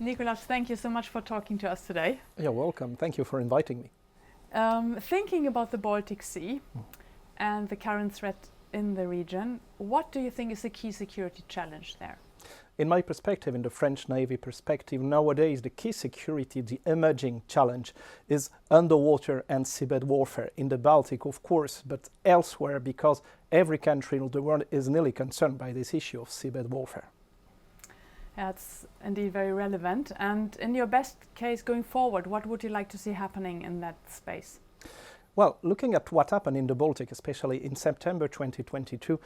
Nicolas, thank you so much for talking to us today. You're welcome. Thank you for inviting me. Thinking about the Baltic Sea and the current threat in the region, what do you think is the key security challenge there? In my perspective, in the French Navy perspective, nowadays the key security, the emerging challenge is underwater and seabed warfare in the Baltic, of course, but elsewhere, because every country in the world is nearly concerned by this issue of seabed warfare. That's indeed very relevant. And in your best case going forward, what would you like to see happening in that space? Well, looking at what happened in the Baltic, especially in September 2022,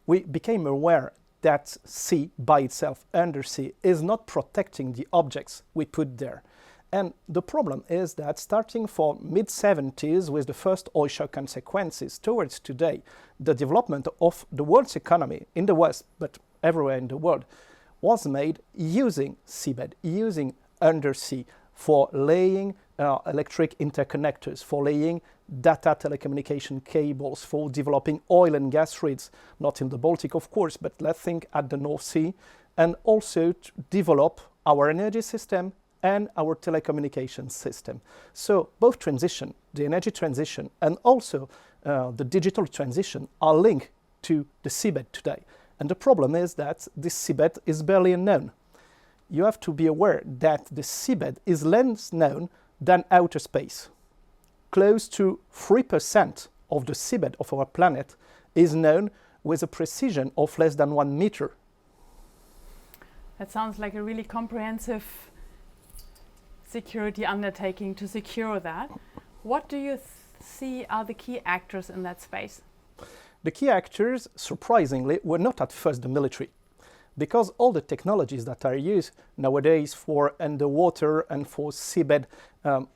we became aware that sea by itself, undersea, is not protecting the objects we put there. And the problem is that starting from mid-70s with the first oil shock consequences towards today, the development of the world's economy in the West, but everywhere in the world, was made using seabed, using undersea for laying electric interconnectors, for laying data telecommunication cables, for developing oil and gas rigs, not in the Baltic of course, but let's think at the North Sea, and also to develop our energy system and our telecommunications system. So both transition, the energy transition and also the digital transition are linked to the seabed today. And the problem is that this seabed is barely known. You have to be aware that the seabed is less known than outer space. Close to 3% of the seabed of our planet is known with a precision of less than 1 meter. That sounds like a really comprehensive security undertaking to secure that. What do you see are the key actors in that space? The key actors, surprisingly, were not at first the military, because all the technologies that are used nowadays for underwater and for seabed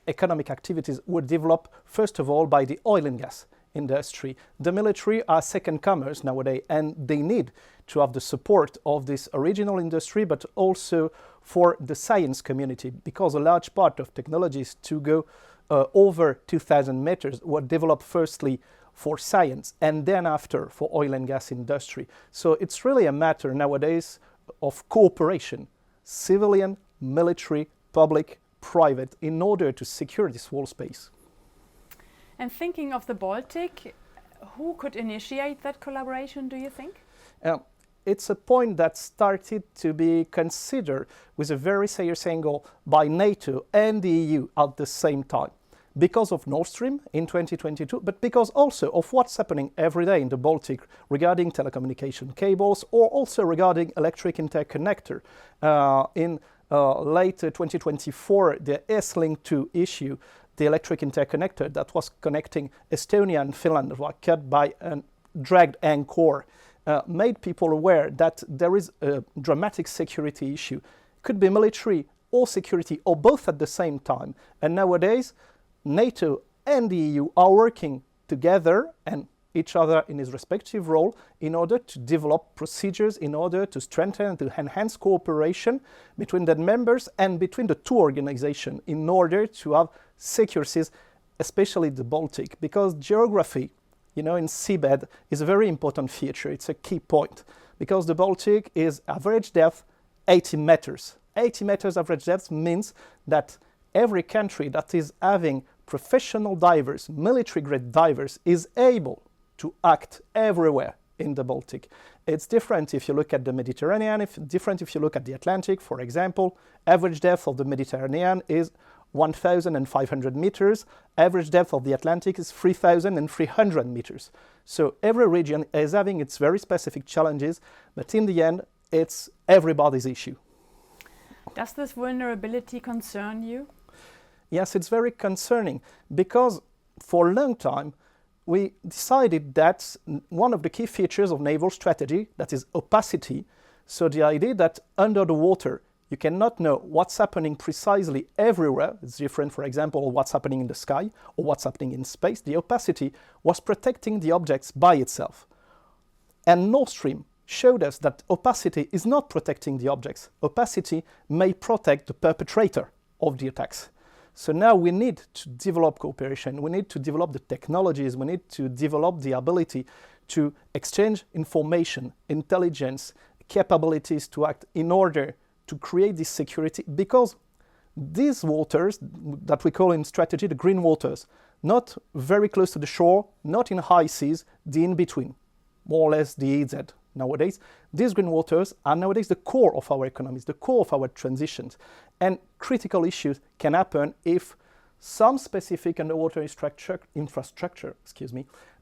economic activities were developed first of all by the oil and gas industry. The military are second comers nowadays, and they need to have the support of this original industry, but also for the science community, because a large part of technologies to go over 2,000 meters were developed firstly for science and then after for oil and gas industry. So it's really a matter nowadays of cooperation, civilian, military, public, private, in order to secure this whole space. And thinking of the Baltic, who could initiate that collaboration, do you think? It's a point that started to be considered with a very serious angle by NATO and the EU at the same time. Because of Nord Stream in 2022, but because also of what's happening every day in the Baltic regarding telecommunication cables, or also regarding electric interconnector. In late 2024, the S-Link 2 issue, the electric interconnector that was connecting Estonia and Finland was cut by a dragged anchor, made people aware that there is a dramatic security issue. Could be military or security, or both at the same time. And nowadays, NATO and the EU are working together and each other in his respective role in order to develop procedures, in order to strengthen and to enhance cooperation between the members and between the two organizations in order to have secure seas, especially the Baltic, because geography, in seabed is a very important feature. It's a key point, because the Baltic is average depth 80 meters. 80 meters average depth means that every country that is having professional divers, military-grade divers, is able to act everywhere in the Baltic. It's different if you look at the Mediterranean, different if you look at the Atlantic, for example. Average depth of the Mediterranean is 1,500 meters. Average depth of the Atlantic is 3,300 meters. So every region is having its very specific challenges, but in the end, it's everybody's issue. Does this vulnerability concern you? Yes, it's very concerning, because for a long time we decided that one of the key features of naval strategy, that is opacity, so the idea that under the water you cannot know what's happening precisely everywhere. It's different, for example, what's happening in the sky or what's happening in space. The opacity was protecting the objects by itself. And Nord Stream showed us that opacity is not protecting the objects. Opacity may protect the perpetrator of the attacks. So now we need to develop cooperation, we need to develop the technologies, we need to develop the ability to exchange information, intelligence, capabilities to act in order to create this security, because these waters that we call in strategy the green waters, not very close to the shore, not in high seas, the in-between, more or less the EZ nowadays. These green waters are nowadays the core of our economies, the core of our transitions. And critical issues can happen if some specific underwater infrastructure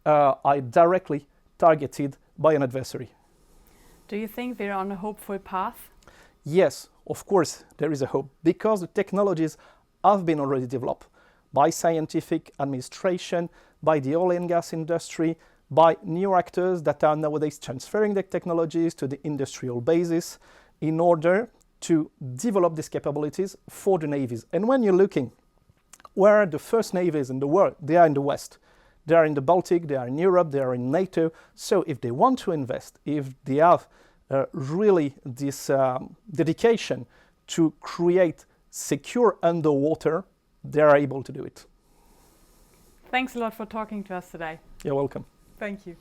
are directly targeted by an adversary. Do you think we're on a hopeful path? Yes, of course there is a hope, because the technologies have been already developed by scientific administration, by the oil and gas industry, by new actors that are nowadays transferring the technologies to the industrial basis in order to develop these capabilities for the navies. And when you're looking where are the first navies in the world, they are in the West. They are in the Baltic, they are in Europe, they are in NATO. So if they want to invest, if they have really this dedication to create secure underwater, they are able to do it. Thanks a lot for talking to us today. You're welcome. Thank you.